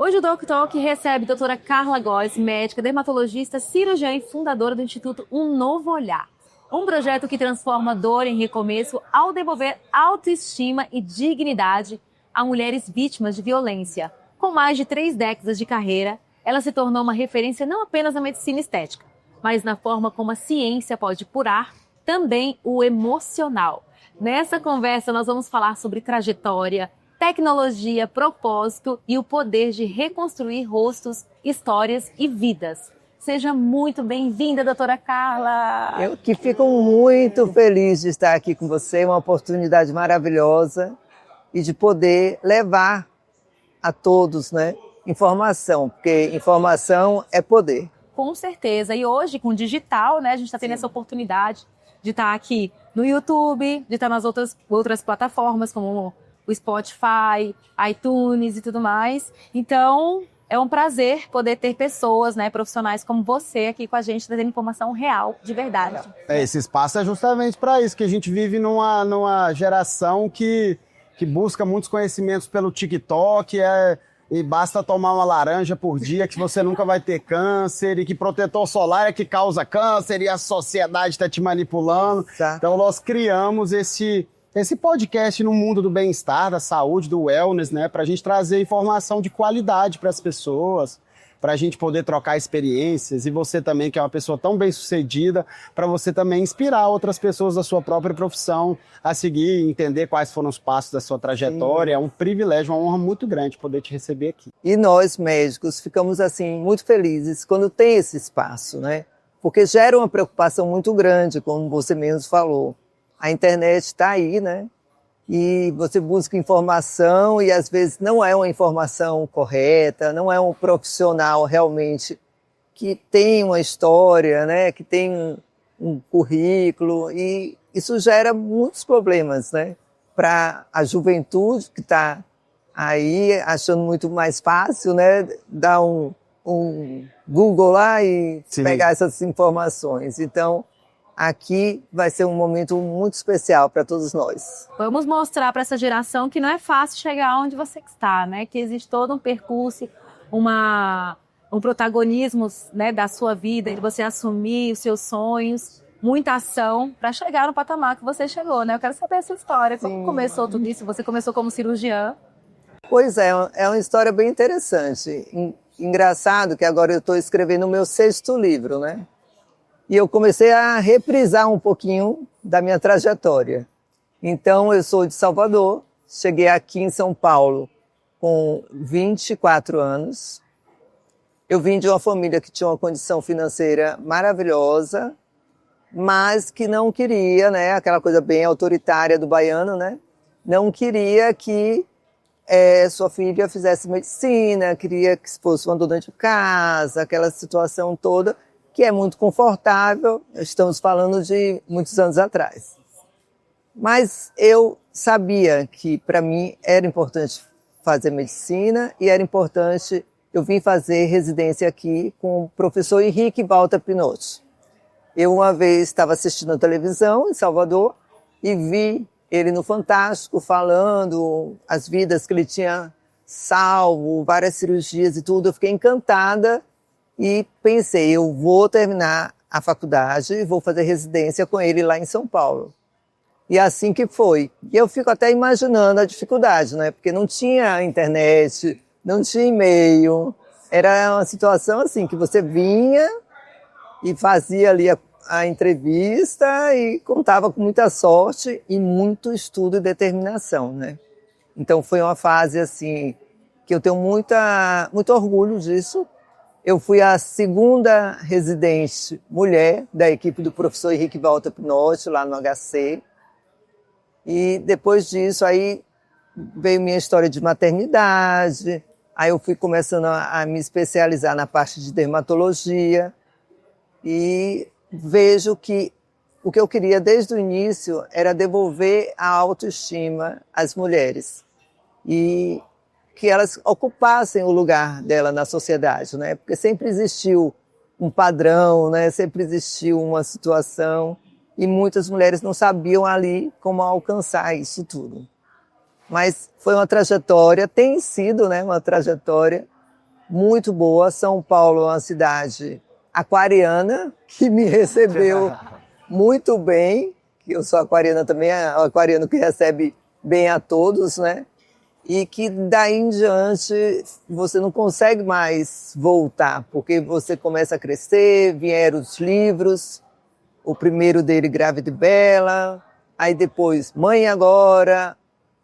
Hoje o Doc Talk recebe a doutora Carla Góes, médica, dermatologista, cirurgiã e fundadora do Instituto Um Novo Olhar. Um projeto que transforma dor em recomeço ao devolver autoestima e dignidade a mulheres vítimas de violência. Com mais de 3 décadas de carreira, ela se tornou uma referência não apenas na medicina estética, mas na forma como a ciência pode curar também o emocional. Nessa conversa nós vamos falar sobre trajetória, tecnologia, propósito e o poder de reconstruir rostos, histórias e vidas. Seja muito bem-vinda, doutora Carla. Eu que fico muito feliz de estar aqui com você, uma oportunidade maravilhosa e de poder levar a todos, né, informação, porque informação é poder. Com certeza. E hoje, com o digital, né, a gente está tendo essa oportunidade de estar aqui no YouTube, de estar nas outras plataformas, como o Spotify, iTunes e tudo mais. Então, é um prazer poder ter pessoas, né, profissionais como você aqui com a gente, trazendo informação real, de verdade. Esse espaço é justamente para isso, que a gente vive numa geração que busca muitos conhecimentos pelo TikTok, e basta tomar uma laranja por dia que você nunca vai ter câncer, e que protetor solar é que causa câncer, e a sociedade está te manipulando. Tá. Então nós criamos esse podcast no mundo do bem-estar, da saúde, do wellness, né, para a gente trazer informação de qualidade para as pessoas, para a gente poder trocar experiências, e você também, que é uma pessoa tão bem-sucedida, para você também inspirar outras pessoas da sua própria profissão a seguir e entender quais foram os passos da sua trajetória. Sim. É um privilégio, uma honra muito grande poder te receber aqui. E nós, médicos, ficamos assim muito felizes quando tem esse espaço, né? Porque gera uma preocupação muito grande, como você mesmo falou. A internet está aí, né? E você busca informação e às vezes não é uma informação correta, não é um profissional realmente que tem uma história, né? Que tem um currículo, e isso gera muitos problemas, né? Para a juventude que está aí achando muito mais fácil, né? Dar um Google lá e Sim. pegar essas informações. Então, aqui vai ser um momento muito especial para todos nós. Vamos mostrar para essa geração que não é fácil chegar onde você está, né? Que existe todo um percurso, um protagonismo, né, da sua vida, de você assumir os seus sonhos, muita ação para chegar no patamar que você chegou, né? Eu quero saber a sua história, como começou tudo isso? Você começou como cirurgiã? Pois é uma história bem interessante. Engraçado que agora eu estou escrevendo o meu 6º livro, né? E eu comecei a reprisar um pouquinho da minha trajetória. Então, eu sou de Salvador, cheguei aqui em São Paulo com 24 anos. Eu vim de uma família que tinha uma condição financeira maravilhosa, mas que não queria, né, aquela coisa bem autoritária do baiano, né? Não queria que sua filha fizesse medicina, queria que fosse uma dona de casa, aquela situação toda, que é muito confortável, estamos falando de muitos anos atrás. Mas eu sabia que para mim era importante fazer medicina e era importante, eu vim fazer residência aqui com o professor Henrique Walter Pinotti. Eu uma vez estava assistindo a televisão em Salvador e vi ele no Fantástico falando as vidas que ele tinha salvo, várias cirurgias e tudo. Eu fiquei encantada. E pensei, eu vou terminar a faculdade e vou fazer residência com ele lá em São Paulo. E assim que foi. E eu fico até imaginando a dificuldade, né? Porque não tinha internet, não tinha e-mail. Era uma situação assim, que você vinha e fazia ali a entrevista e contava com muita sorte e muito estudo e determinação, né? Então foi uma fase assim, que eu tenho muito orgulho disso. Eu fui a 2ª residente mulher da equipe do professor Henrique Walter Pinotti, lá no HC. E depois disso, aí veio minha história de maternidade, Aí eu fui começando a me especializar na parte de dermatologia e vejo que o que eu queria desde o início era devolver a autoestima às mulheres e que elas ocupassem o lugar dela na sociedade, né? Porque sempre existiu um padrão, né? Sempre existiu uma situação e muitas mulheres não sabiam ali como alcançar isso tudo. Mas foi uma trajetória, tem sido, né, uma trajetória muito boa. São Paulo é uma cidade aquariana que me recebeu muito bem, que eu sou aquariana também, é um aquariano que recebe bem a todos, né? E que daí em diante você não consegue mais voltar, porque você começa a crescer, vieram os livros, o primeiro dele, Grávida e Bela, aí depois Mãe Agora,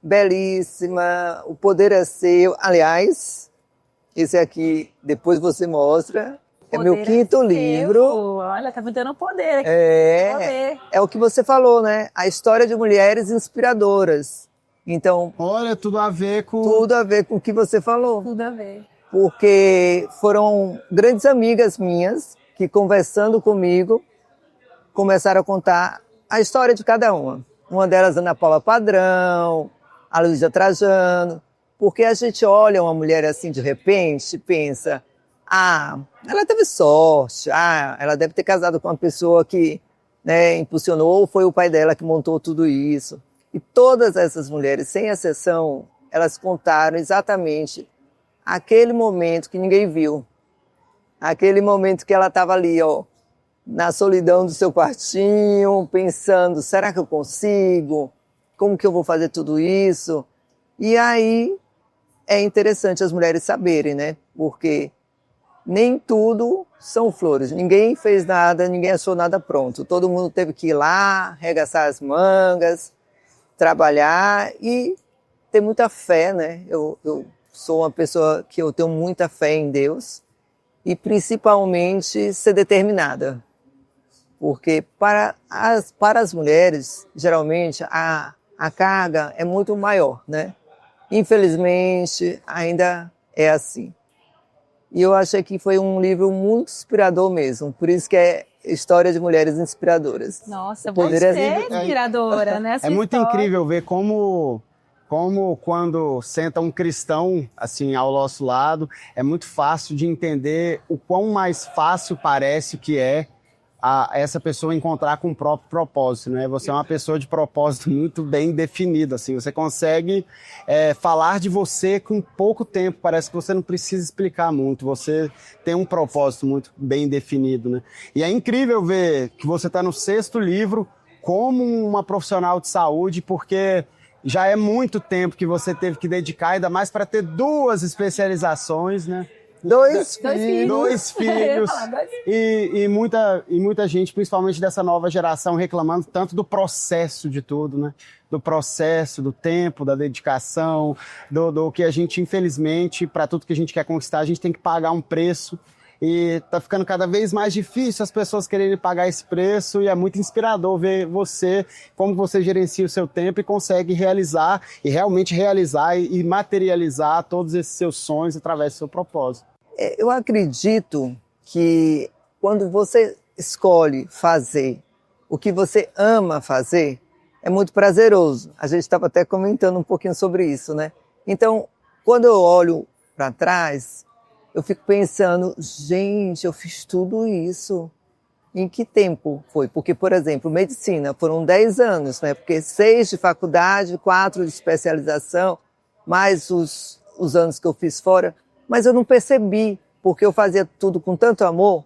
Belíssima, O Poder é Seu. Aliás, esse aqui, depois você mostra, é meu quinto livro. Olha, tá me dando poder aqui. É o que você falou, né? A história de mulheres inspiradoras. Então, olha, tudo a ver com o que você falou. Tudo a ver. Porque foram grandes amigas minhas que, conversando comigo, começaram a contar a história de cada uma. Uma delas, Ana Paula Padrão, a Luísa Trajano. Porque a gente olha uma mulher assim de repente e pensa, ela teve sorte, ela deve ter casado com uma pessoa que, né, impulsionou, ou foi o pai dela que montou tudo isso. E todas essas mulheres, sem exceção, elas contaram exatamente aquele momento que ninguém viu. Aquele momento que ela estava ali, na solidão do seu quartinho, pensando, será que eu consigo? Como que eu vou fazer tudo isso? E aí é interessante as mulheres saberem, né? Porque nem tudo são flores. Ninguém fez nada, ninguém achou nada pronto. Todo mundo teve que ir lá, arregaçar as mangas, trabalhar e ter muita fé, né? Eu sou uma pessoa que eu tenho muita fé em Deus e principalmente ser determinada. Porque para as mulheres, geralmente, a carga é muito maior, né? Infelizmente, ainda é assim. E eu achei que foi um livro muito inspirador mesmo. Por isso que é História de Mulheres Inspiradoras. Nossa, você é inspiradora, né? É muito incrível ver como quando senta um cristão assim ao nosso lado, é muito fácil de entender o quão mais fácil parece que é essa pessoa encontrar com o próprio propósito, né? Você é uma pessoa de propósito muito bem definido, assim. Você consegue falar de você com pouco tempo. Parece que você não precisa explicar muito. Você tem um propósito muito bem definido, né? E é incrível ver que você está no 6º livro como uma profissional de saúde, porque já é muito tempo que você teve que dedicar, ainda mais para ter 2 especializações, né? Dois filhos. E muita gente, principalmente dessa nova geração, reclamando tanto do processo de tudo, né? Do processo, do tempo, da dedicação, do que a gente, infelizmente, para tudo que a gente quer conquistar, a gente tem que pagar um preço. E tá ficando cada vez mais difícil as pessoas quererem pagar esse preço, e é muito inspirador ver como você gerencia o seu tempo e consegue realizar, e realmente realizar e materializar todos esses seus sonhos através do seu propósito. Eu acredito que quando você escolhe fazer o que você ama fazer, é muito prazeroso. A gente estava até comentando um pouquinho sobre isso, né? Então, quando eu olho para trás, eu fico pensando, gente, eu fiz tudo isso. Em que tempo foi? Porque, por exemplo, medicina, foram 10 anos, né? Porque 6 de faculdade, 4 de especialização, mais os anos que eu fiz fora. Mas eu não percebi, porque eu fazia tudo com tanto amor,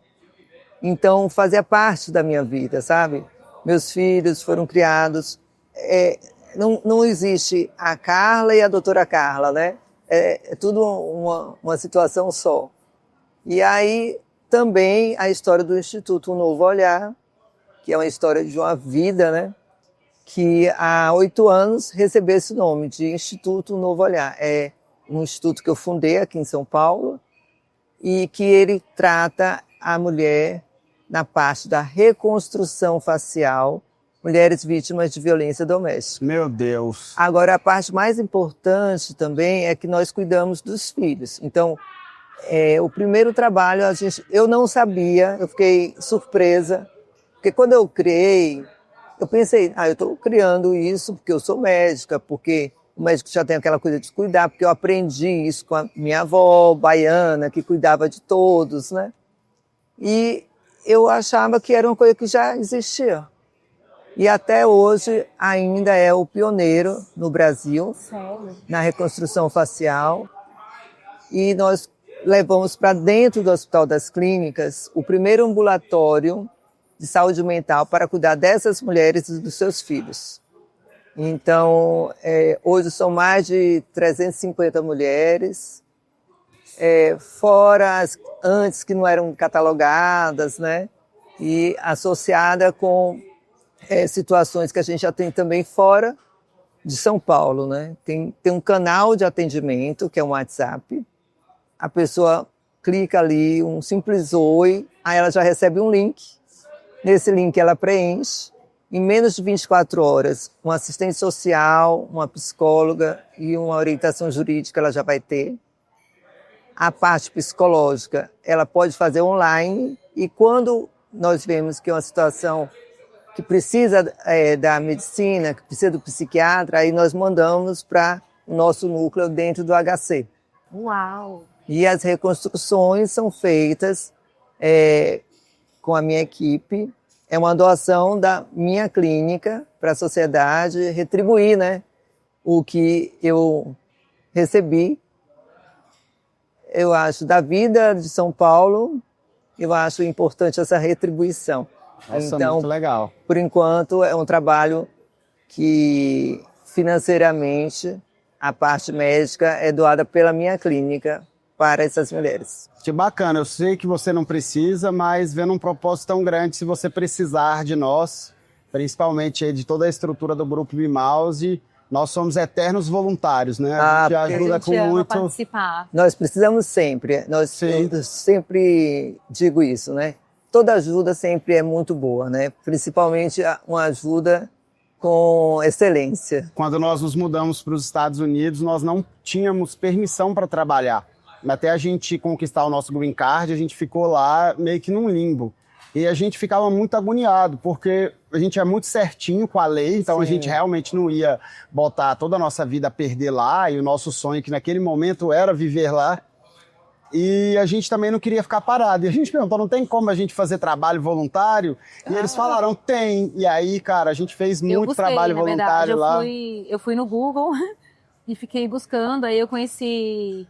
então fazia parte da minha vida, sabe? Meus filhos foram criados, não existe a Carla e a doutora Carla, né? É tudo uma situação só. E aí também a história do Instituto Um Novo Olhar, que é uma história de uma vida, né? Que há 8 anos recebeu esse nome de Instituto Um Novo Olhar. É um instituto que eu fundei aqui em São Paulo e que ele trata a mulher na parte da reconstrução facial, mulheres vítimas de violência doméstica. Meu Deus. Agora, a parte mais importante também é que nós cuidamos dos filhos. Então, o primeiro trabalho, eu não sabia, eu fiquei surpresa, porque quando eu criei, eu pensei, eu estou criando isso porque eu sou médica, porque o médico já tem aquela coisa de cuidar, porque eu aprendi isso com a minha avó baiana, que cuidava de todos, né? E eu achava que era uma coisa que já existia. E até hoje ainda é o pioneiro no Brasil, Sério? na reconstrução facial. E nós levamos para dentro do Hospital das Clínicas o primeiro ambulatório de saúde mental para cuidar dessas mulheres e dos seus filhos. Então, hoje são mais de 350 mulheres, fora as antes que não eram catalogadas, né? E associada com situações que a gente já tem também fora de São Paulo, né? Tem um canal de atendimento, que é um WhatsApp. A pessoa clica ali, um simples oi, aí ela já recebe um link. Nesse link ela preenche. Em menos de 24 horas, um assistente social, uma psicóloga e uma orientação jurídica ela já vai ter. A parte psicológica ela pode fazer online e quando nós vemos que é uma situação que precisa da medicina, que precisa do psiquiatra, aí nós mandamos para o nosso núcleo dentro do HC. Uau! E as reconstruções são feitas com a minha equipe. É uma doação da minha clínica para a sociedade retribuir, né, o que eu recebi. Eu acho, da vida de São Paulo, eu acho importante essa retribuição. Nossa, então, muito legal. Por enquanto, é um trabalho que financeiramente a parte médica é doada pela minha clínica para essas mulheres. Que bacana, eu sei que você não precisa, mas vendo um propósito tão grande, se você precisar de nós, principalmente aí de toda a estrutura do Grupo Mimouse, nós somos eternos voluntários, né? A gente ajuda com muito. Participar. Nós precisamos sempre, eu sempre digo isso, né? Toda ajuda sempre é muito boa, né? Principalmente uma ajuda com excelência. Quando nós nos mudamos para os Estados Unidos, nós não tínhamos permissão para trabalhar. Até a gente conquistar o nosso green card, a gente ficou lá meio que num limbo. E a gente ficava muito agoniado, porque a gente é muito certinho com a lei, então Sim. A gente realmente não ia botar toda a nossa vida a perder lá, e o nosso sonho, que naquele momento era viver lá. E a gente também não queria ficar parado. E a gente perguntou, não tem como a gente fazer trabalho voluntário? E eles falaram, tem. E aí, cara, a gente fez muito trabalho voluntário lá. Eu fui no Google e fiquei buscando, aí eu conheci...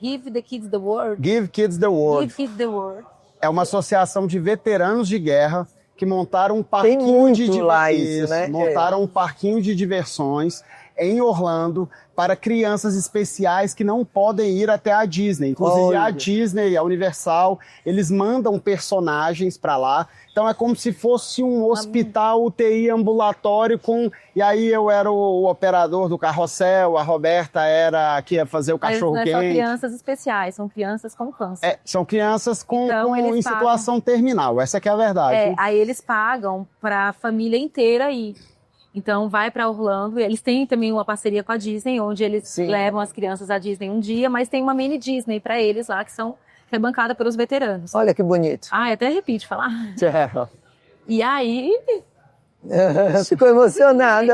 Give the Kids the World. Give Kids the World. Give Kids the World. É uma associação de veteranos de guerra que montaram um parquinho de diversões, né? Montaram um parquinho de diversões em Orlando para crianças especiais que não podem ir até a Disney. Inclusive a Disney, a Universal, eles mandam personagens para lá. Então é como se fosse um hospital UTI ambulatório e aí eu era o operador do carrossel, a Roberta era a que ia fazer o cachorro-quente. Não são crianças especiais, são crianças com câncer. São crianças em situação terminal, essa que é a verdade. Aí eles pagam para a família inteira ir. Então vai para Orlando, e eles têm também uma parceria com a Disney, onde eles levam as crianças à Disney um dia, mas tem uma mini Disney para eles lá, que é bancada pelos veteranos. Olha que bonito. Até arrepio de falar. E aí... Ficou emocionada.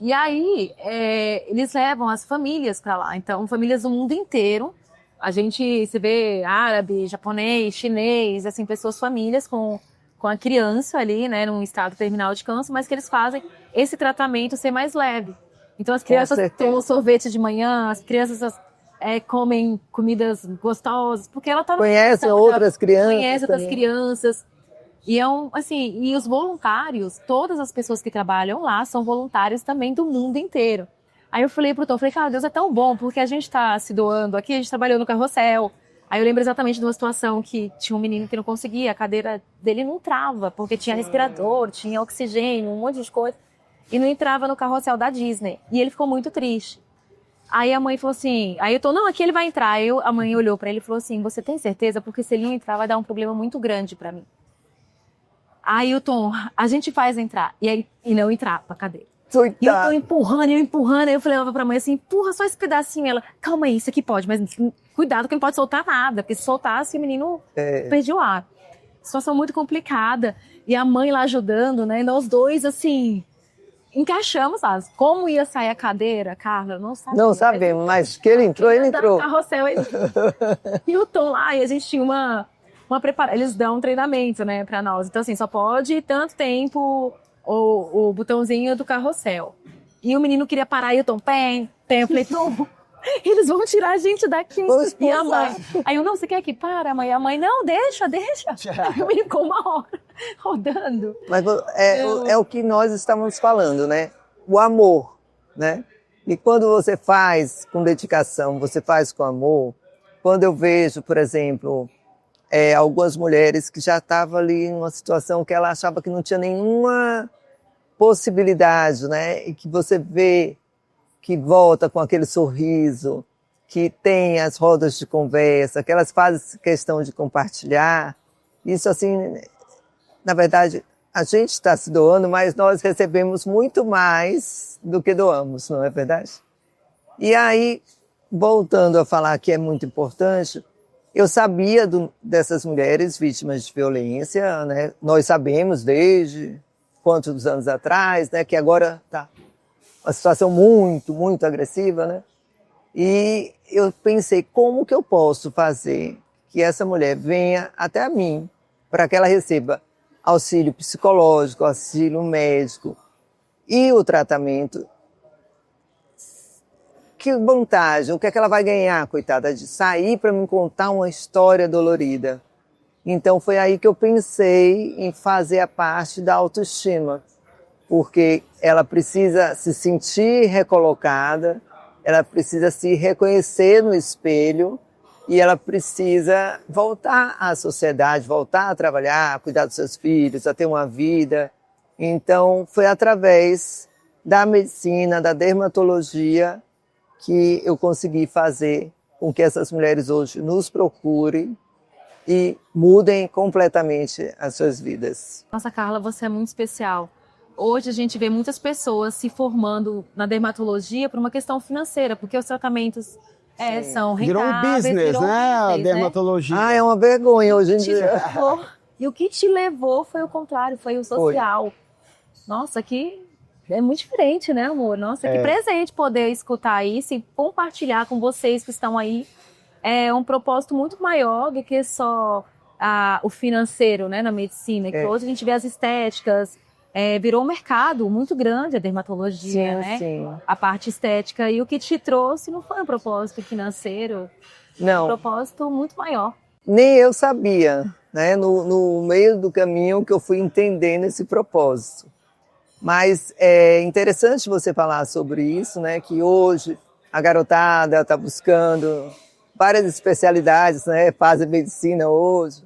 E aí, eles levam as famílias para lá. Então, famílias do mundo inteiro. Você vê árabe, japonês, chinês, assim, famílias com a criança ali, né, num estado terminal de câncer, mas que eles fazem esse tratamento ser mais leve. Então, as crianças tomam sorvete de manhã, as crianças... comem comidas gostosas, porque ela tá conhece outras crianças. Conhece outras crianças. E e os voluntários, todas as pessoas que trabalham lá são voluntários também do mundo inteiro. Aí eu falei pro Tom, cara, Deus é tão bom, porque a gente tá se doando aqui, a gente trabalhou no carrossel. Aí eu lembro exatamente de uma situação que tinha um menino que não conseguia, a cadeira dele não entrava, porque tinha respirador, tinha oxigênio, um monte de coisa, e não entrava no carrossel da Disney. E ele ficou muito triste. Aí a mãe falou assim, não, aqui ele vai entrar. Aí a mãe olhou pra ele e falou assim, você tem certeza? Porque se ele não entrar vai dar um problema muito grande pra mim. Aí o Tom, a gente faz entrar. E não entrar pra cadeira. Coitado. E eu tô empurrando. Aí eu falei pra mãe assim, empurra só esse pedacinho. Ela, calma aí, isso aqui pode. Mas cuidado que não pode soltar nada. Porque se soltasse, o menino perde o ar. Situação muito complicada. E a mãe lá ajudando, né? E nós dois, assim, encaixamos, sabe? Como ia sair a cadeira, Carla, não sabia. Não sabemos, mas que ele entrou, ele entrou. Carrossel, e o Tom lá, e a gente tinha uma preparação. Eles dão um treinamento, né, pra nós. Então, assim, só pode tanto tempo o botãozinho do carrossel. E o menino queria parar, e o Tom, pem. Eu falei, Tom, eles vão tirar a gente daqui. E a mãe. Aí eu, não, você quer que para, mãe? A mãe, não, deixa. Aí o menino ficou uma hora rodando. Mas é o que nós estamos falando, né? O amor, né? E quando você faz com dedicação, você faz com amor, quando eu vejo, por exemplo, algumas mulheres que já estavam ali em uma situação que ela achava que não tinha nenhuma possibilidade, né? E que você vê que volta com aquele sorriso, que tem as rodas de conversa, que elas fazem questão de compartilhar. Isso, assim, na verdade, a gente está se doando, mas nós recebemos muito mais do que doamos, não é verdade? E aí, voltando a falar que é muito importante, eu sabia dessas mulheres vítimas de violência, né? Nós sabemos desde quantos anos atrás, né? Que agora está uma situação muito, muito agressiva, né? E eu pensei, como que eu posso fazer que essa mulher venha até a mim para que ela receba auxílio psicológico, auxílio médico e o tratamento? Que vantagem, o que é que ela vai ganhar, coitada, de sair para me contar uma história dolorida? Então foi aí que eu pensei em fazer a parte da autoestima, porque ela precisa se sentir recolocada, ela precisa se reconhecer no espelho e ela precisa voltar à sociedade, voltar a trabalhar, a cuidar dos seus filhos, a ter uma vida. Então foi através da medicina, da dermatologia, que eu consegui fazer com que essas mulheres hoje nos procurem e mudem completamente as suas vidas. Nossa, Carla, você é muito especial. Hoje a gente vê muitas pessoas se formando na dermatologia por uma questão financeira, porque os tratamentos são rentáveis. Virou um business, né? A dermatologia. Ah, é uma vergonha hoje em dia. E o que te levou foi o contrário, foi o social. Nossa, que é muito diferente, né, amor? Nossa, que presente poder escutar isso e compartilhar com vocês que estão aí. É um propósito muito maior do que só o financeiro, né, na medicina. Que hoje a gente vê as estéticas. Virou um mercado muito grande a dermatologia, sim, né? Sim. A parte estética. E o que te trouxe não foi um propósito financeiro, não. Um propósito muito maior. Nem eu sabia, né? No meio do caminho que eu fui entendendo esse propósito. Mas é interessante você falar sobre isso, né? Que hoje a garotada está buscando várias especialidades, né? Fazem medicina hoje.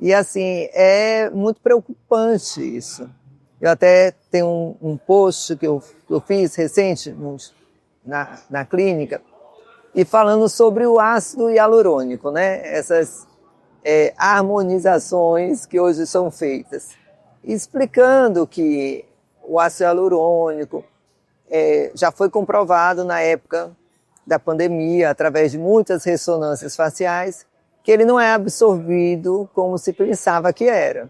E assim, é muito preocupante isso. Eu até tenho um post que eu fiz recente na clínica, e falando sobre o ácido hialurônico, né? Essas harmonizações que hoje são feitas. Explicando que o ácido hialurônico já foi comprovado na época da pandemia, através de muitas ressonâncias faciais, que ele não é absorvido como se pensava que era.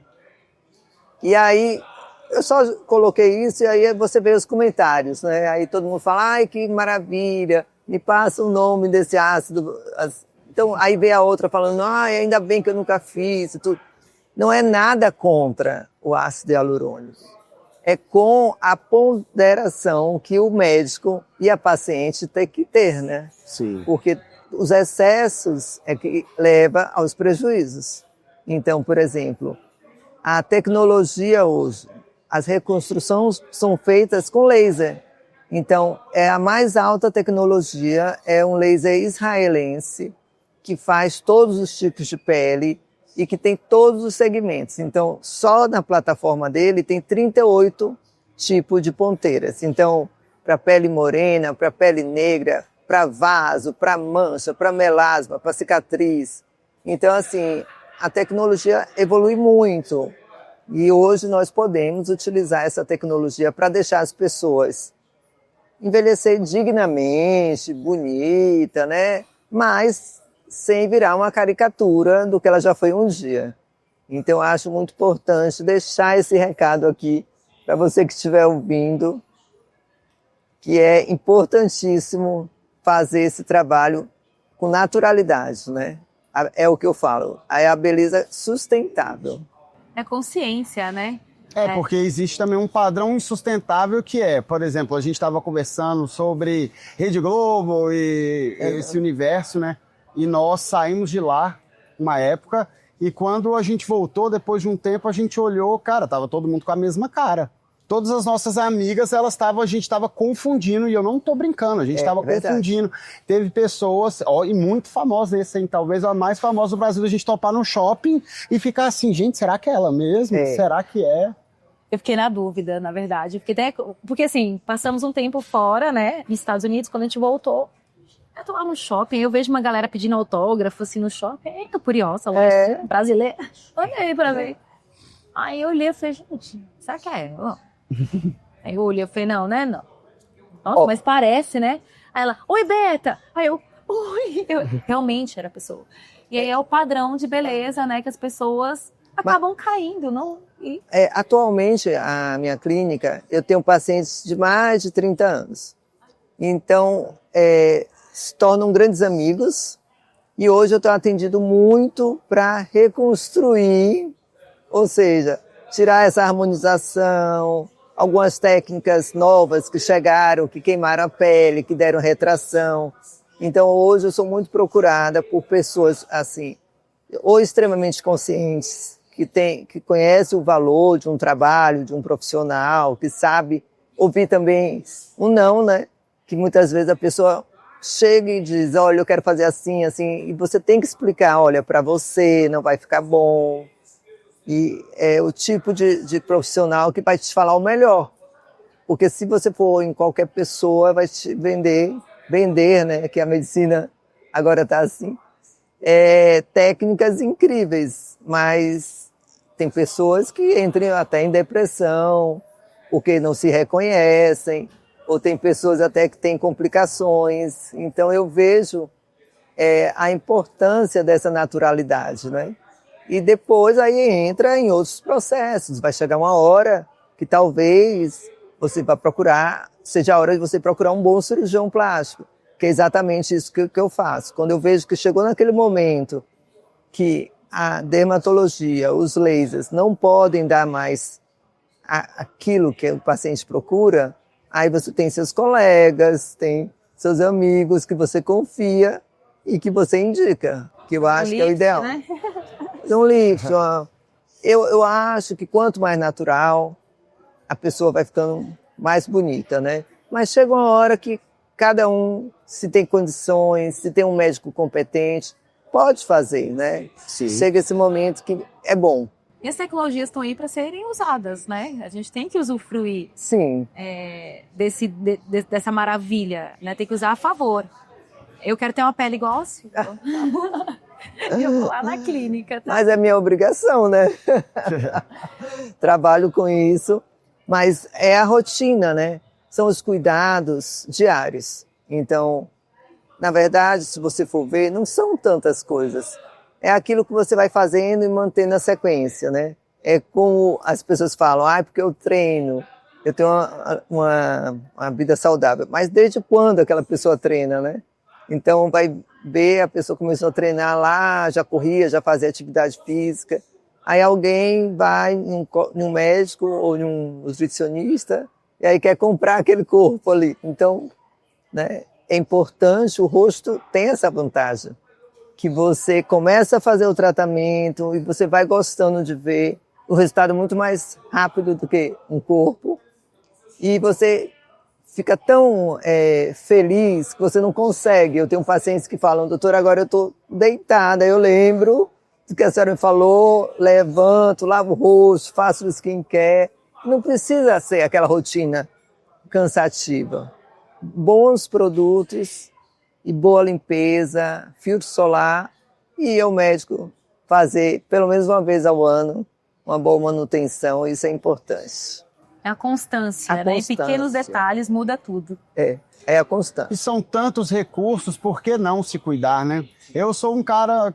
E aí, eu só coloquei isso e aí você vê os comentários, né? Aí todo mundo fala, ai, que maravilha, me passa o nome desse ácido. Então, aí vem a outra falando, ai, ainda bem que eu nunca fiz. Tudo. Não é nada contra o ácido hialurônico. É com a ponderação que o médico e a paciente têm que ter, né? Sim. Porque os excessos é que leva aos prejuízos. Então, por exemplo, a tecnologia hoje, as reconstruções são feitas com laser. Então, a mais alta tecnologia é um laser israelense que faz todos os tipos de pele e que tem todos os segmentos. Então, só na plataforma dele tem 38 tipos de ponteiras. Então, para pele morena, para pele negra, para vaso, para mancha, para melasma, para cicatriz. Então, assim, a tecnologia evolui muito. E hoje nós podemos utilizar essa tecnologia para deixar as pessoas envelhecer dignamente, bonita, né? Mas sem virar uma caricatura do que ela já foi um dia. Então, eu acho muito importante deixar esse recado aqui para você que estiver ouvindo, que é importantíssimo fazer esse trabalho com naturalidade, né? É o que eu falo, é a beleza sustentável. É consciência, né? Porque existe também um padrão insustentável que é, por exemplo, a gente estava conversando sobre Rede Globo e esse universo, né? E nós saímos de lá uma época e quando a gente voltou, depois de um tempo, a gente olhou, cara, tava todo mundo com a mesma cara. Todas as nossas amigas, a gente estava confundindo, e eu não tô brincando, a gente estava confundindo. Teve pessoas, e muito famosas esse, hein, talvez a mais famosa do Brasil, a gente topar no shopping e ficar assim, gente, será que é ela mesmo? Será que é? Eu fiquei na dúvida, na verdade. Porque assim, passamos um tempo fora, né, nos Estados Unidos, quando a gente voltou. Eu tô lá no shopping, eu vejo uma galera pedindo autógrafo, assim, no shopping. Eita, curiosa, brasileira. Olhei pra ver. Aí eu olhei e falei, gente, será que é ela? Aí eu olhei e falei, não, né, não. Nossa, mas parece, né? Aí ela, oi, Beta. Aí eu, oi. Realmente era a pessoa. E aí é o padrão de beleza, né, que as pessoas acabam caindo, não? Atualmente, a minha clínica, eu tenho pacientes de mais de 30 anos. Então, se tornam grandes amigos. E hoje eu tenho atendido muito para reconstruir, ou seja, tirar essa harmonização, algumas técnicas novas que chegaram, que queimaram a pele, que deram retração. Então, hoje eu sou muito procurada por pessoas assim, ou extremamente conscientes, que conhece o valor de um trabalho, de um profissional, que sabe ouvir também um não, né? Que muitas vezes a pessoa chega e diz, olha, eu quero fazer assim, assim, e você tem que explicar, olha, para você não vai ficar bom. E é o tipo de profissional que vai te falar o melhor. Porque se você for em qualquer pessoa, vai te vender, né? Que a medicina agora está assim. Técnicas incríveis, mas tem pessoas que entram até em depressão, porque não se reconhecem, ou tem pessoas até que têm complicações. Então eu vejo a importância dessa naturalidade, né? E depois aí entra em outros processos. Vai chegar uma hora que talvez você vá procurar, seja a hora de você procurar um bom cirurgião plástico, que é exatamente isso que eu faço. Quando eu vejo que chegou naquele momento que a dermatologia, os lasers não podem dar mais aquilo que o paciente procura, aí você tem seus colegas, tem seus amigos que você confia e que você indica, que eu acho que é o ideal. Né? Um lift, eu acho que quanto mais natural, a pessoa vai ficando mais bonita, né? Mas chega uma hora que cada um, se tem condições, se tem um médico competente, pode fazer, né? Sim. Chega esse momento que é bom. E as tecnologias estão aí para serem usadas, né? A gente tem que usufruir dessa maravilha, né? Tem que usar a favor. Eu quero ter uma pele igual a sua. Eu vou lá na clínica. Tá? Mas é minha obrigação, né? Trabalho com isso, mas é a rotina, né? São os cuidados diários. Então, na verdade, se você for ver, não são tantas coisas. É aquilo que você vai fazendo e mantendo a sequência, né? É como as pessoas falam, porque eu treino, eu tenho uma vida saudável. Mas desde quando aquela pessoa treina, né? Então, vai ver, a pessoa começou a treinar lá, já corria, já fazia atividade física. Aí alguém vai num médico ou num nutricionista e aí quer comprar aquele corpo ali. Então, né, é importante, o rosto tem essa vantagem, que você começa a fazer o tratamento e você vai gostando de ver o resultado muito mais rápido do que um corpo. E você fica tão feliz que você não consegue. Eu tenho pacientes que falam, doutor, agora eu estou deitada, eu lembro do que a senhora me falou, levanto, lavo o rosto, faço o skincare. Não precisa ser aquela rotina cansativa. Bons produtos e boa limpeza, filtro solar e o médico fazer pelo menos uma vez ao ano uma boa manutenção, isso é importante. É a constância, A né? Em constância. pequenos detalhes muda tudo. É a constância. E são tantos recursos, por que não se cuidar, né? Eu sou um cara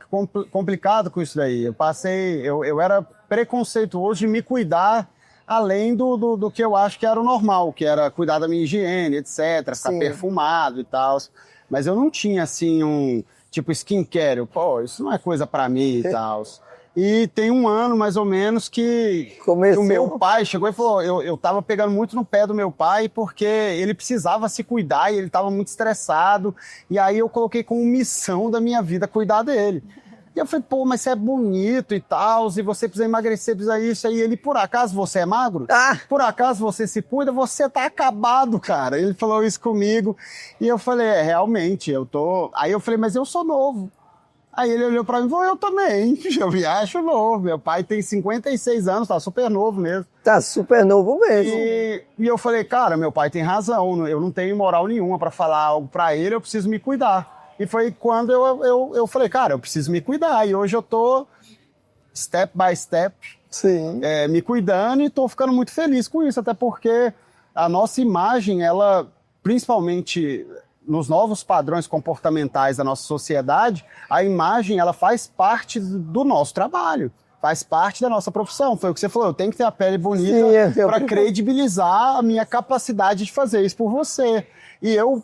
complicado com isso daí. Eu era preconceituoso de me cuidar além do que eu acho que era o normal, que era cuidar da minha higiene, etc, ficar Sim. perfumado e tal. Mas eu não tinha, assim, um tipo skincare. Pô, isso não é coisa pra mim e tal. E tem um ano, mais ou menos, que Começou. o meu pai chegou e falou, eu tava pegando muito no pé do meu pai porque ele precisava se cuidar e ele tava muito estressado. E aí eu coloquei como missão da minha vida cuidar dele. E eu falei, pô, mas você é bonito e tal, e você precisa emagrecer, precisa isso. Aí ele, por acaso você é magro? Ah! Por acaso você se cuida? Você tá acabado, cara. Ele falou isso comigo. E eu falei, realmente, eu tô... Aí eu falei, mas eu sou novo. Aí ele olhou pra mim e falou, eu também, eu me acho novo. Meu pai tem 56 anos, tá super novo mesmo. Tá super novo mesmo. E eu falei, cara, meu pai tem razão, eu não tenho moral nenhuma pra falar algo pra ele, eu preciso me cuidar. E foi quando eu falei, cara, eu preciso me cuidar. E hoje eu tô step by step, Sim. me cuidando e tô ficando muito feliz com isso, até porque a nossa imagem, ela, principalmente nos novos padrões comportamentais da nossa sociedade, a imagem ela faz parte do nosso trabalho, faz parte da nossa profissão. Foi o que você falou, eu tenho que ter a pele bonita para credibilizar a minha capacidade de fazer isso por você. E eu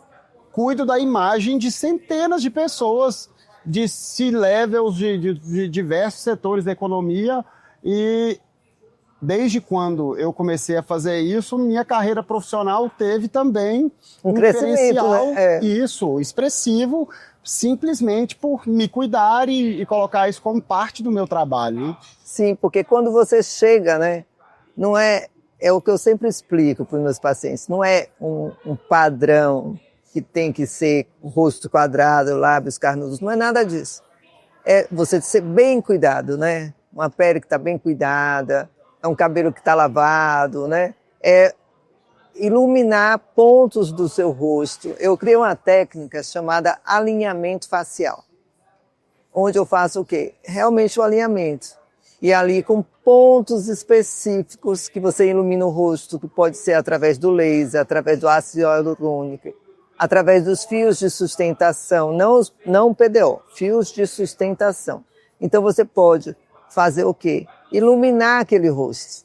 cuido da imagem de centenas de pessoas, de C-levels, de diversos setores da economia, e desde quando eu comecei a fazer isso, minha carreira profissional teve também um crescimento, né? Isso, expressivo, simplesmente por me cuidar e colocar isso como parte do meu trabalho. Né? Sim, porque quando você chega, né, não é o que eu sempre explico para os meus pacientes, não é um padrão que tem que ser rosto quadrado, lábios carnudos, não é nada disso. É você ser bem cuidado, né? Uma pele que está bem cuidada, é um cabelo que está lavado, né? É iluminar pontos do seu rosto. Eu criei uma técnica chamada alinhamento facial, onde eu faço o quê? Realmente o alinhamento. E ali com pontos específicos que você ilumina o rosto, que pode ser através do laser, através do ácido hialurônico, através dos fios de sustentação, não PDO, fios de sustentação. Então você pode fazer o quê? Iluminar aquele rosto.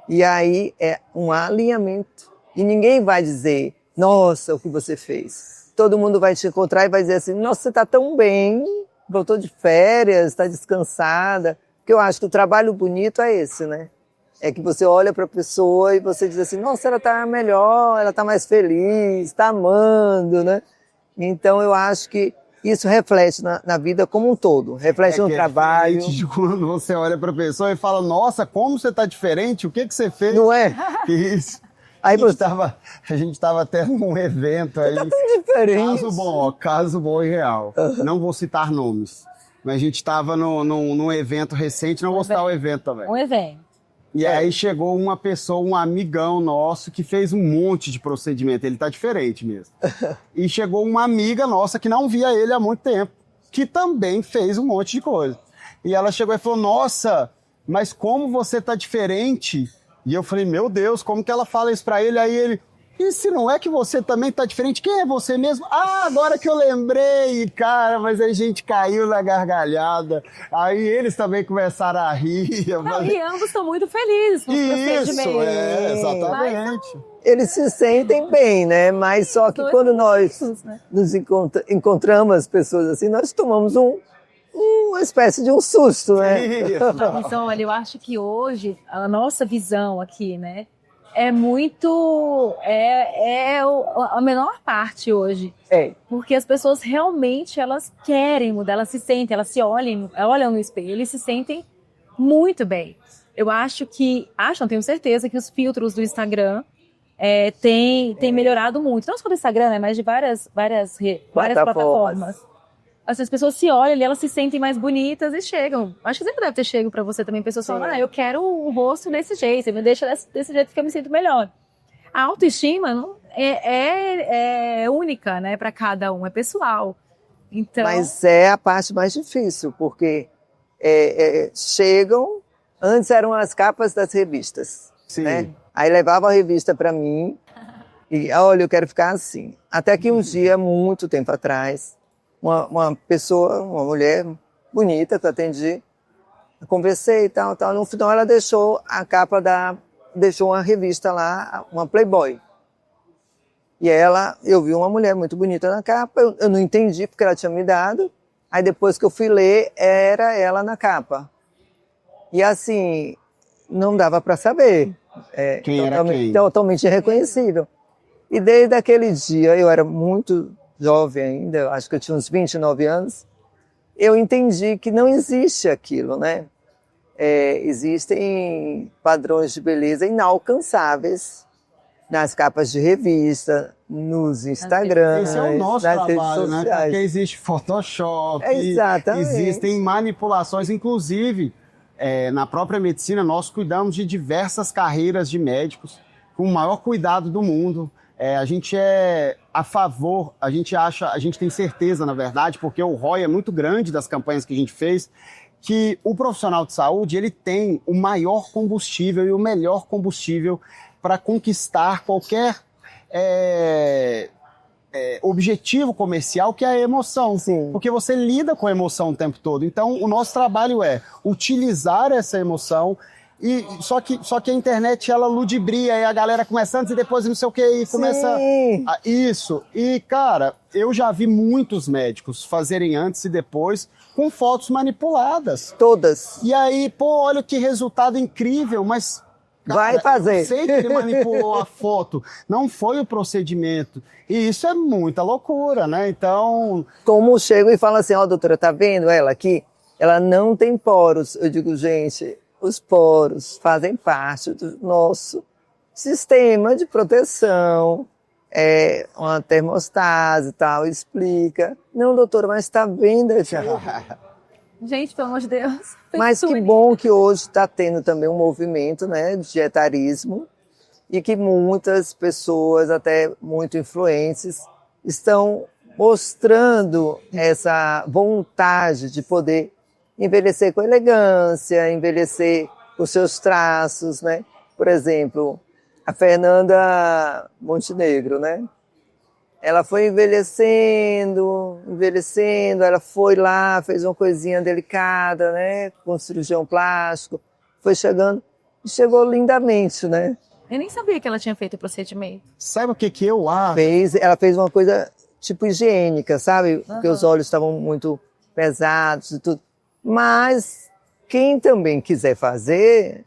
E aí é um alinhamento. E ninguém vai dizer, nossa, o que você fez. Todo mundo vai te encontrar e vai dizer assim, nossa, você está tão bem, voltou de férias, está descansada. Porque eu acho que o trabalho bonito é esse, né? É que você olha para a pessoa e você diz assim, nossa, ela está melhor, ela está mais feliz, está amando, né? Então eu acho que isso reflete na vida como um todo, reflete no trabalho. De quando você olha para a pessoa e fala, nossa, como você está diferente, o que você fez? Não é? Isso. Aí a gente estava até num evento aí. Tá tão diferente. Caso bom e real. Não vou citar nomes, mas a gente estava num evento recente, não vou citar o evento também. Um evento. E aí chegou uma pessoa, um amigão nosso, que fez um monte de procedimento. Ele tá diferente mesmo. E chegou uma amiga nossa que não via ele há muito tempo, que também fez um monte de coisa. E ela chegou e falou, nossa, mas como você tá diferente? E eu falei, meu Deus, como que ela fala isso pra ele? Aí ele, e se não é que você também tá diferente? Quem é você mesmo? Ah, agora que eu lembrei, cara, mas a gente caiu na gargalhada. Aí eles também começaram a rir. E ambos estão muito felizes com o procedimento. Exatamente. Eles se sentem bem, né? Mas só que quando nós nos encontramos as pessoas assim, nós tomamos uma espécie de um susto, né? Mas olha, eu acho que hoje a nossa visão aqui, né? É muito... a menor parte hoje. Porque as pessoas realmente, elas querem mudar, elas se sentem, elas se olham no espelho, eles se sentem muito bem. Eu acho que... não tenho certeza que os filtros do Instagram têm melhorado muito. Não só do Instagram, né? Mas de várias plataformas. As pessoas se olham e elas se sentem mais bonitas e chegam. Acho que sempre deve ter chego pra você também. Pessoas falam, eu quero um rosto desse jeito. Você me deixa desse jeito que eu me sinto melhor. A autoestima não é única, né? Pra cada um. É pessoal. Então... Mas é a parte mais difícil, porque chegam Antes eram as capas das revistas, Sim. né? Aí levava a revista para mim e, olha, eu quero ficar assim. Até que um dia, muito tempo atrás, uma pessoa, uma mulher bonita que eu atendi, eu conversei e tal. No final ela deixou a capa deixou uma revista lá, uma Playboy. E eu vi uma mulher muito bonita na capa, eu não entendi porque ela tinha me dado. Aí depois que eu fui ler, era ela na capa. E assim, não dava para saber. Quem era quem? Totalmente irreconhecível. E desde aquele dia, eu era muito jovem ainda, eu acho que eu tinha uns 29 anos, eu entendi que não existe aquilo, né? Existem padrões de beleza inalcançáveis nas capas de revista, nos Instagrams, esse é o nosso nas redes trabalho, né? sociais. Porque existe Photoshop, Exatamente. existem manipulações, inclusive na própria medicina nós cuidamos de diversas carreiras de médicos com o maior cuidado do mundo. A gente é a favor, a gente tem certeza, na verdade, porque o ROI é muito grande das campanhas que a gente fez, que o profissional de saúde ele tem o maior combustível e o melhor combustível para conquistar qualquer objetivo comercial, que é a emoção. Sim. Porque você lida com a emoção o tempo todo. Então, o nosso trabalho é utilizar essa emoção. Só que a internet, ela ludibria, e a galera começa antes e depois não sei o que, e começa... Isso. E, cara, eu já vi muitos médicos fazerem antes e depois com fotos manipuladas. Todas. E aí, pô, olha que resultado incrível, mas... Vai fazer. Eu sei que ele manipulou a foto, não foi o procedimento. E isso é muita loucura, né? Então... Como chego e falo assim, doutora, tá vendo ela aqui? Ela não tem poros. Eu digo, gente, os poros fazem parte do nosso sistema de proteção, uma termostase e tal, explica. Não, doutora, mas tá vendo? Gente, pelo amor de Deus. Mas que bom que hoje está tendo também um movimento, né, de dietarismo, e que muitas pessoas, até muito influentes, estão mostrando essa vontade de poder envelhecer com elegância, envelhecer com seus traços, né? Por exemplo, a Fernanda Montenegro, né? Ela foi envelhecendo, ela foi lá, fez uma coisinha delicada, né, com cirurgião plástico, foi chegando, e chegou lindamente, né? Eu nem sabia que ela tinha feito o procedimento. Sabe o que eu acho? Ela fez uma coisa tipo higiênica, sabe? Porque os olhos estavam muito pesados e tudo. Mas quem também quiser fazer,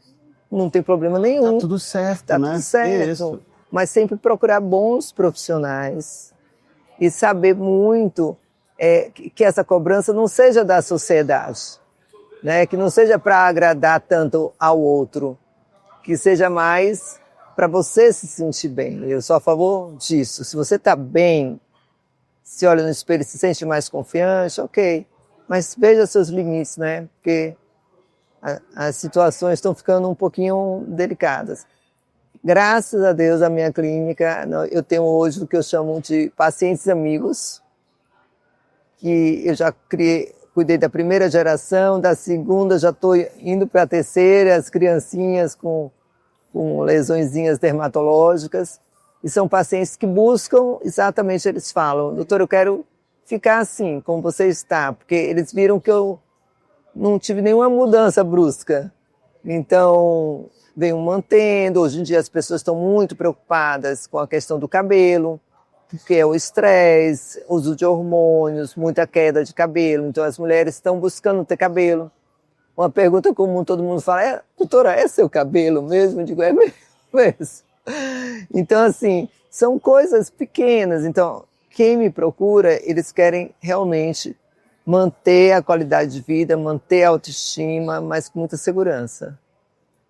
não tem problema nenhum. Tá tudo certo, tá né? Tudo certo. Isso. Mas sempre procurar bons profissionais e saber muito que essa cobrança não seja da sociedade, né? Que não seja para agradar tanto ao outro, que seja mais para você se sentir bem. Eu sou a favor disso. Se você está bem, se olha no espelho e se sente mais confiante, ok. Mas veja seus limites, né? Porque as situações estão ficando um pouquinho delicadas. Graças a Deus, a minha clínica, eu tenho hoje o que eu chamo de pacientes amigos, que eu já cuidei da primeira geração, da segunda já estou indo para a terceira, as criancinhas com lesõezinhas dermatológicas, e são pacientes que buscam, exatamente, eles falam, doutor, eu quero ficar assim, como você está, porque eles viram que eu não tive nenhuma mudança brusca. Então, venho mantendo. Hoje em dia as pessoas estão muito preocupadas com a questão do cabelo, que é o estresse, uso de hormônios, muita queda de cabelo. Então as mulheres estão buscando ter cabelo. Uma pergunta comum, todo mundo fala, doutora, é seu cabelo mesmo? Eu digo, é mesmo. Então assim, são coisas pequenas. Então quem me procura, eles querem realmente manter a qualidade de vida, manter a autoestima, mas com muita segurança.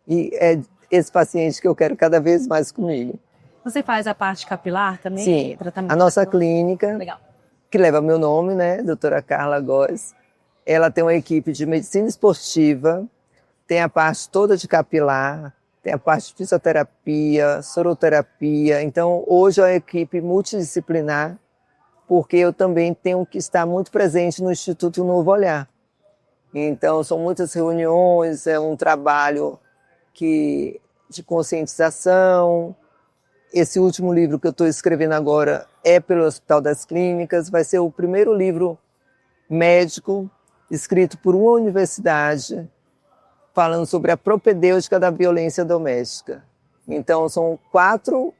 E é esse paciente que eu quero cada vez mais comigo. Você faz a parte capilar também? Sim, Tratamento a nossa capilar? clínica, Legal. que leva meu nome, né, doutora Carla Góes, ela tem uma equipe de medicina esportiva, tem a parte toda de capilar, tem a parte de fisioterapia, soroterapia. Então, hoje é uma equipe multidisciplinar, porque eu também tenho que estar muito presente no Instituto Novo Olhar. Então, são muitas reuniões, é um trabalho de conscientização. Esse último livro que eu estou escrevendo agora é pelo Hospital das Clínicas, vai ser o primeiro livro médico escrito por uma universidade falando sobre a propedêutica da violência doméstica. Então, são 4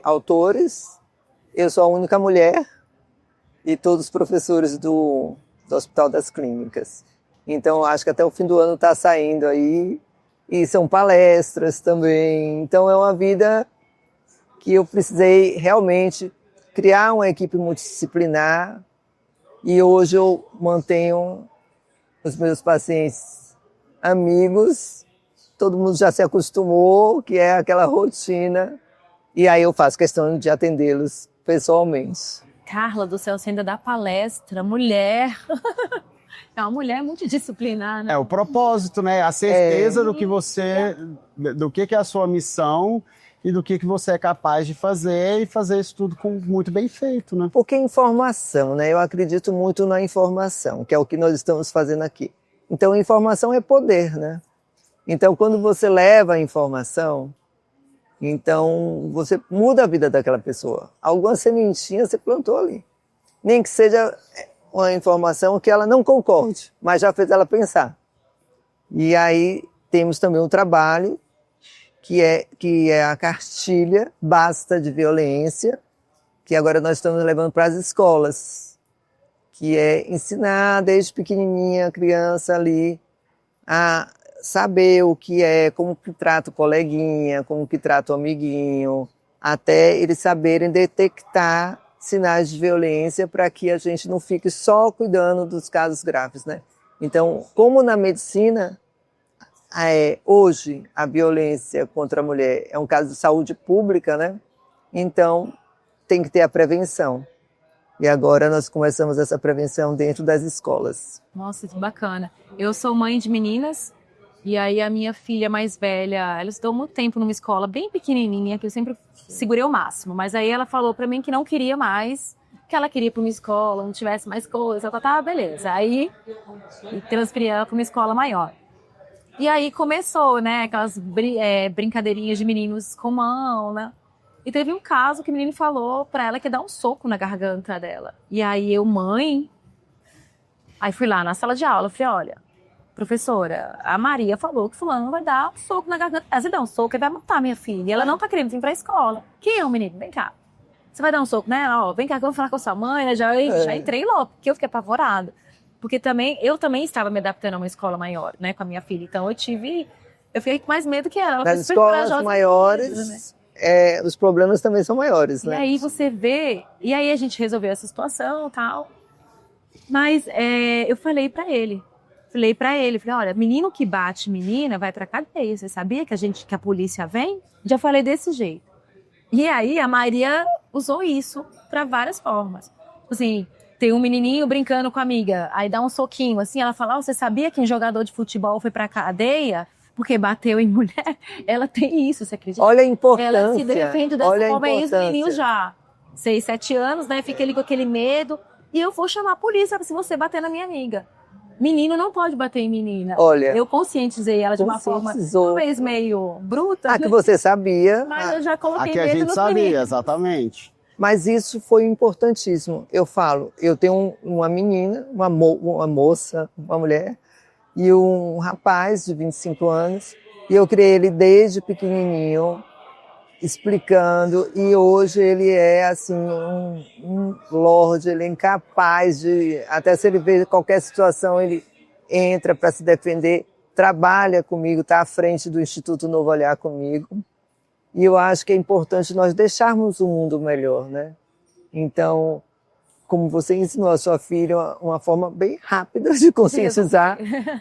autores, eu sou a única mulher e todos os professores do Hospital das Clínicas. Então, acho que até o fim do ano está saindo aí, e são palestras também. Então, é uma vida que eu precisei realmente criar uma equipe multidisciplinar, e hoje eu mantenho os meus pacientes amigos, todo mundo já se acostumou, que é aquela rotina, e aí eu faço questão de atendê-los pessoalmente. Carla do céu, você ainda dá palestra, mulher. É uma mulher multidisciplinar, né? É o propósito, né? A certeza do que você, do que é a sua missão e do que você é capaz de fazer, e fazer isso tudo muito bem feito, né? Porque informação, né? Eu acredito muito na informação, que é o que nós estamos fazendo aqui. Então, informação é poder, né? Então, quando você leva a informação, então você muda a vida daquela pessoa. Alguma sementinha você plantou ali. Nem que seja uma informação que ela não concorde, mas já fez ela pensar. E aí temos também um trabalho que é a cartilha Basta de Violência, que agora nós estamos levando para as escolas, que é ensinar desde pequenininha a criança ali a saber o que é, como que trata o coleguinha, como que trata o amiguinho, até eles saberem detectar sinais de violência, para que a gente não fique só cuidando dos casos graves, né? Então, como na medicina, hoje a violência contra a mulher é um caso de saúde pública, né? Então, tem que ter a prevenção. E agora nós começamos essa prevenção dentro das escolas. Nossa, que bacana. Eu sou mãe de meninas, e aí a minha filha mais velha, ela estudou muito tempo numa escola bem pequenininha, que eu sempre segurei o máximo. Mas aí ela falou pra mim que não queria mais, que ela queria ir pra uma escola, não tivesse mais coisa. Ela tava, beleza. Aí transferi ela pra uma escola maior. E aí começou, né, aquelas brincadeirinhas de meninos com mão, né? E teve um caso que o menino falou pra ela que ia dar um soco na garganta dela. E aí eu, mãe... Aí fui lá na sala de aula, falei, olha, professora, a Maria falou que fulano vai dar um soco na garganta. Se dá um soco, ele vai matar minha filha. E ela não tá querendo vir pra escola. Quem é o menino? Vem cá. Você vai dar um soco nela? Ó, vem cá que eu vou falar com a sua mãe. Né? Já entrei logo, porque eu fiquei apavorada. Porque eu também estava me adaptando a uma escola maior, né, com a minha filha. Então eu fiquei com mais medo que ela. Ela nas escolas maiores, né? Os problemas também são maiores, né? E aí você vê... E aí a gente resolveu essa situação e tal. Mas eu falei pra ele, falei, olha, menino que bate menina vai pra cadeia. Você sabia que a polícia vem? Já falei desse jeito. E aí a Maria usou isso pra várias formas. Assim, tem um menininho brincando com a amiga, aí dá um soquinho, assim, ela fala, você sabia que um jogador de futebol foi pra cadeia porque bateu em mulher? Ela tem isso, você acredita? Olha a importância. Ela se defende dessa forma, e os menininhos já, 6, 7 anos, né, fica ali com aquele medo, e eu vou chamar a polícia se você bater na minha amiga. Menino não pode bater em menina. Olha, eu conscientizei ela de uma forma talvez meio bruta. Que você sabia. Mas eu já coloquei que a gente sabia, meninos. exatamente. Mas isso foi importantíssimo. Eu falo, eu tenho uma menina, uma moça, uma mulher, e um rapaz de 25 anos, e eu criei ele desde pequenininho, explicando, e hoje ele é assim um lorde, ele é incapaz de, até se ele vê qualquer situação, ele entra para se defender, trabalha comigo, está à frente do Instituto Novo Olhar comigo. E eu acho que é importante nós deixarmos o mundo melhor, né? Então, como você ensinou a sua filha, uma forma bem rápida de conscientizar.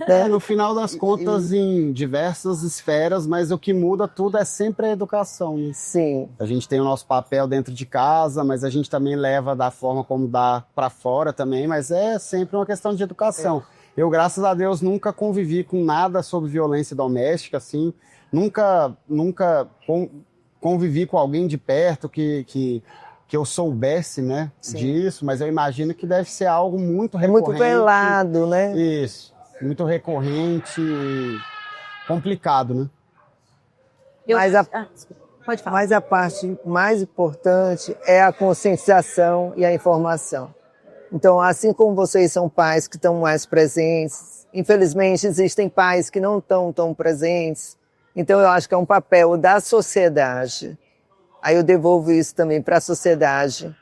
Né? No final das contas, em diversas esferas, mas o que muda tudo é sempre a educação. Né? Sim. A gente tem o nosso papel dentro de casa, mas a gente também leva da forma como dá para fora também, mas é sempre uma questão de educação. Eu, graças a Deus, nunca convivi com nada sobre violência doméstica, assim. Nunca convivi com alguém de perto que eu soubesse, né, disso, mas eu imagino que deve ser algo muito recorrente. É muito velado, né? Isso. muito recorrente e complicado, né? Desculpa. Pode falar. Mas a parte mais importante é a conscientização e a informação. Então, assim como vocês são pais que estão mais presentes, infelizmente existem pais que não estão tão presentes. Então, eu acho que é um papel da sociedade. Aí eu devolvo isso também para a sociedade,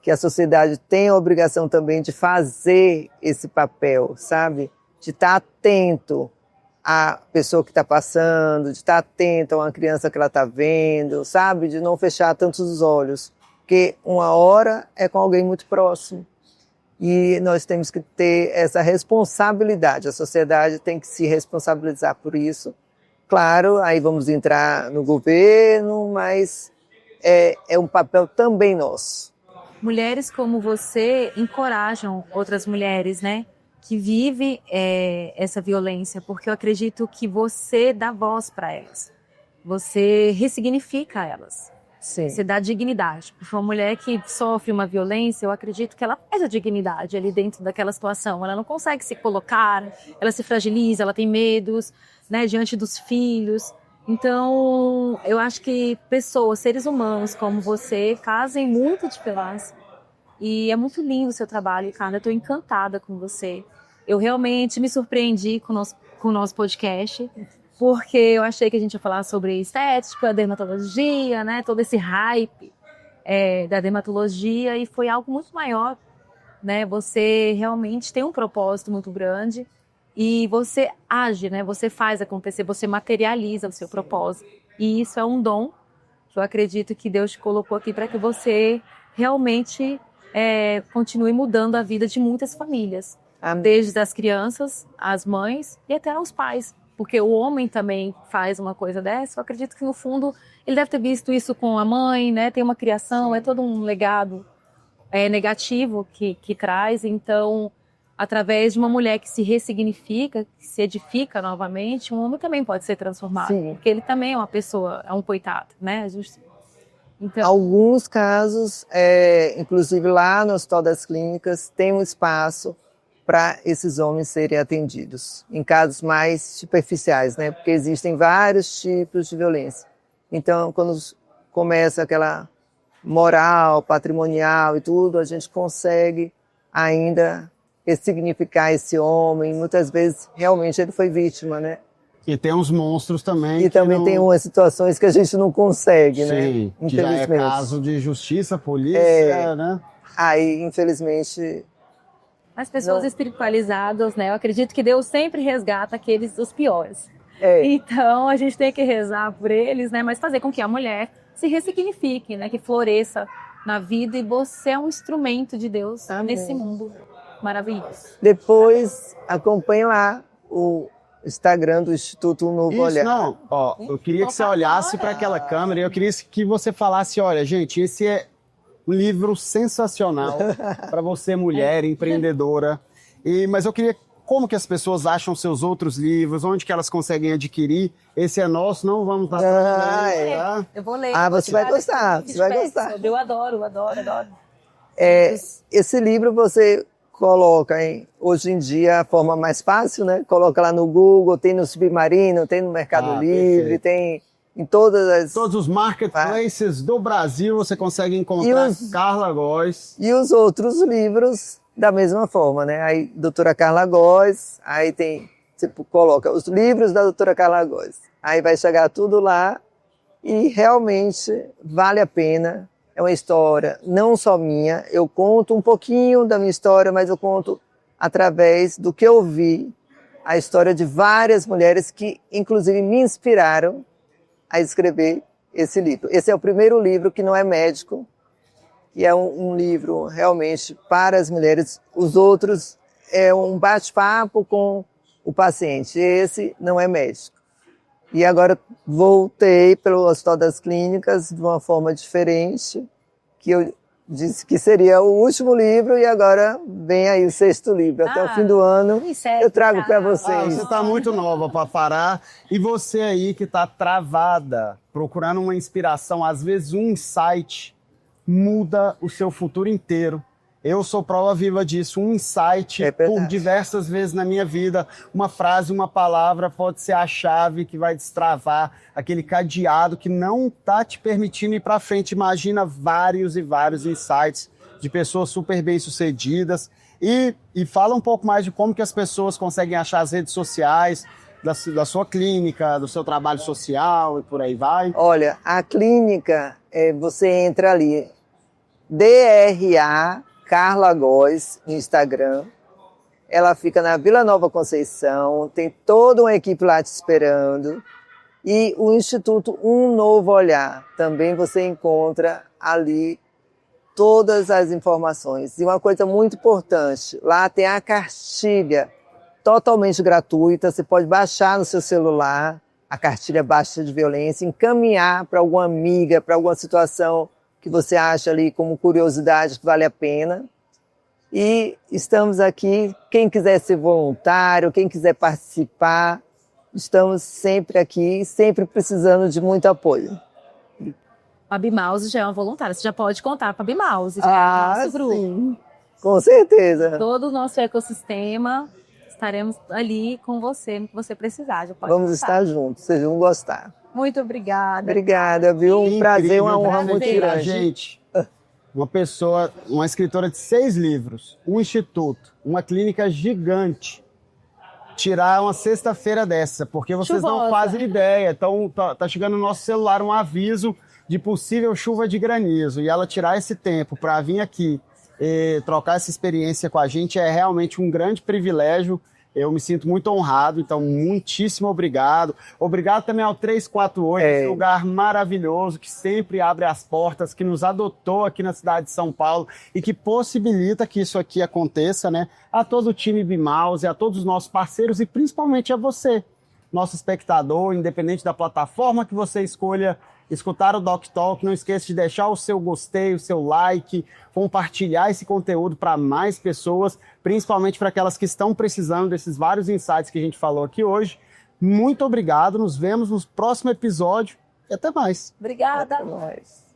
que a sociedade tem a obrigação também de fazer esse papel, sabe? De estar atento à pessoa que está passando, de estar atento a uma criança que ela está vendo, sabe? De não fechar tantos os olhos, porque uma hora é com alguém muito próximo. E nós temos que ter essa responsabilidade, a sociedade tem que se responsabilizar por isso. Claro, aí vamos entrar no governo, mas é um papel também nosso. Mulheres como você encorajam outras mulheres, né? Que vivem essa violência, porque eu acredito que você dá voz para elas. Você ressignifica elas. Sim. Você dá dignidade. Porque uma mulher que sofre uma violência, eu acredito que ela perde a dignidade ali dentro daquela situação. Ela não consegue se colocar, ela se fragiliza, ela tem medos, né, diante dos filhos. Então, eu acho que pessoas, seres humanos como você, fazem muita diferença. E é muito lindo o seu trabalho, cara. Eu estou encantada com você. Eu realmente me surpreendi com o nosso podcast, porque eu achei que a gente ia falar sobre estética, dermatologia, né? Todo esse hype da dermatologia, e foi algo muito maior, né? Você realmente tem um propósito muito grande e você age, né? Você faz acontecer, você materializa o seu propósito. E isso é um dom que eu acredito que Deus te colocou aqui para que você realmente continue mudando a vida de muitas famílias. Amém. Desde as crianças, as mães e até os pais. Porque o homem também faz uma coisa dessa. Eu acredito que, no fundo, ele deve ter visto isso com a mãe, né? Tem uma criação, é todo um legado negativo que traz. Então, através de uma mulher que se ressignifica, que se edifica novamente, um homem também pode ser transformado. Sim. Porque ele também é uma pessoa, é um coitado, né? Então, alguns casos, inclusive lá no Hospital das Clínicas, tem um espaço para esses homens serem atendidos, em casos mais superficiais, né? Porque existem vários tipos de violência. Então, quando começa aquela moral, patrimonial e tudo, a gente consegue ainda ressignificar esse homem. Muitas vezes, realmente, ele foi vítima, né? E tem uns monstros também. E também tem umas situações que a gente não consegue, sim, né? Sim, que já é caso de justiça, polícia, né? Aí, infelizmente... As pessoas espiritualizadas, né? Eu acredito que Deus sempre resgata os piores. Então, a gente tem que rezar por eles, né? Mas fazer com que a mulher se ressignifique, né? Que floresça na vida, e você é um instrumento de Deus. Amém. Nesse mundo maravilhoso. Depois, acompanhe lá o Instagram do Instituto Novo Olhar. Não, ó, eu queria que você olhasse para aquela câmera e eu queria que você falasse, olha, gente, esse é um livro sensacional para você, mulher, empreendedora. Mas eu queria, como que as pessoas acham seus outros livros, onde que elas conseguem adquirir? Esse é nosso, não vamos dar tá? Eu vou ler. Você vai gostar, você vai gostar. Eu adoro. Esse livro você coloca, hoje em dia, a forma mais fácil, né? Coloca lá no Google, tem no Submarino, tem no Mercado Livre, tem... em todos os marketplaces do Brasil você consegue encontrar Carla Góes. E os outros livros da mesma forma, né? Aí, doutora Carla Góes, aí você coloca os livros da doutora Carla Góes. Aí vai chegar tudo lá e realmente vale a pena. É uma história não só minha, eu conto um pouquinho da minha história, mas eu conto através do que eu vi, a história de várias mulheres que, inclusive, me inspiraram a escrever esse livro. Esse é o primeiro livro que não é médico, e é um livro realmente para as mulheres. Os outros é um bate-papo com o paciente. Esse não é médico. E agora voltei pelo Hospital das Clínicas de uma forma diferente, que eu disse que seria o último livro, e agora vem aí o 6º livro. Até o fim do ano eu trago para vocês. Você está muito nova para parar. E você aí que está travada, procurando uma inspiração, às vezes um insight muda o seu futuro inteiro. Eu sou prova viva disso, um insight por diversas vezes na minha vida, uma frase, uma palavra pode ser a chave que vai destravar aquele cadeado que não está te permitindo ir para frente. Imagina vários e vários insights de pessoas super bem-sucedidas. E fala um pouco mais de como que as pessoas conseguem achar as redes sociais da sua clínica, do seu trabalho social e por aí vai. Olha, a clínica, você entra ali, DRA Carla Góes, no Instagram. Ela fica na Vila Nova Conceição, tem toda uma equipe lá te esperando. E o Instituto Um Novo Olhar, também você encontra ali todas as informações. E uma coisa muito importante, lá tem a cartilha totalmente gratuita, você pode baixar no seu celular a cartilha Baixa de Violência, encaminhar para alguma amiga, para alguma situação que você acha ali como curiosidade que vale a pena. E estamos aqui, quem quiser ser voluntário, quem quiser participar, estamos sempre aqui, sempre precisando de muito apoio. A Bimause já é uma voluntária, você já pode contar para a Bimause. Ah, grupo. sim, com certeza. Todo o nosso ecossistema, estaremos ali com você, no que você precisar. Vamos estar juntos, vocês vão gostar. Muito obrigada. Obrigada, viu? Um prazer, uma honra muito grande. Gente, uma pessoa, uma escritora de 6 livros, um instituto, uma clínica gigante, tirar uma sexta-feira dessa, porque vocês não fazem ideia. Então, tá chegando no nosso celular um aviso de possível chuva de granizo, e ela tirar esse tempo para vir aqui e trocar essa experiência com a gente é realmente um grande privilégio. Eu me sinto muito honrado, então muitíssimo obrigado. Obrigado também ao 348, esse lugar maravilhoso que sempre abre as portas, que nos adotou aqui na cidade de São Paulo e que possibilita que isso aqui aconteça, né? A todo o time Bimause, a todos os nossos parceiros e principalmente a você, nosso espectador, independente da plataforma que você escolha escutar o Doc Talk. Não esqueça de deixar o seu gostei, o seu like, compartilhar esse conteúdo para mais pessoas, principalmente para aquelas que estão precisando desses vários insights que a gente falou aqui hoje. Muito obrigado, nos vemos no próximo episódio e até mais. Obrigada. Até mais.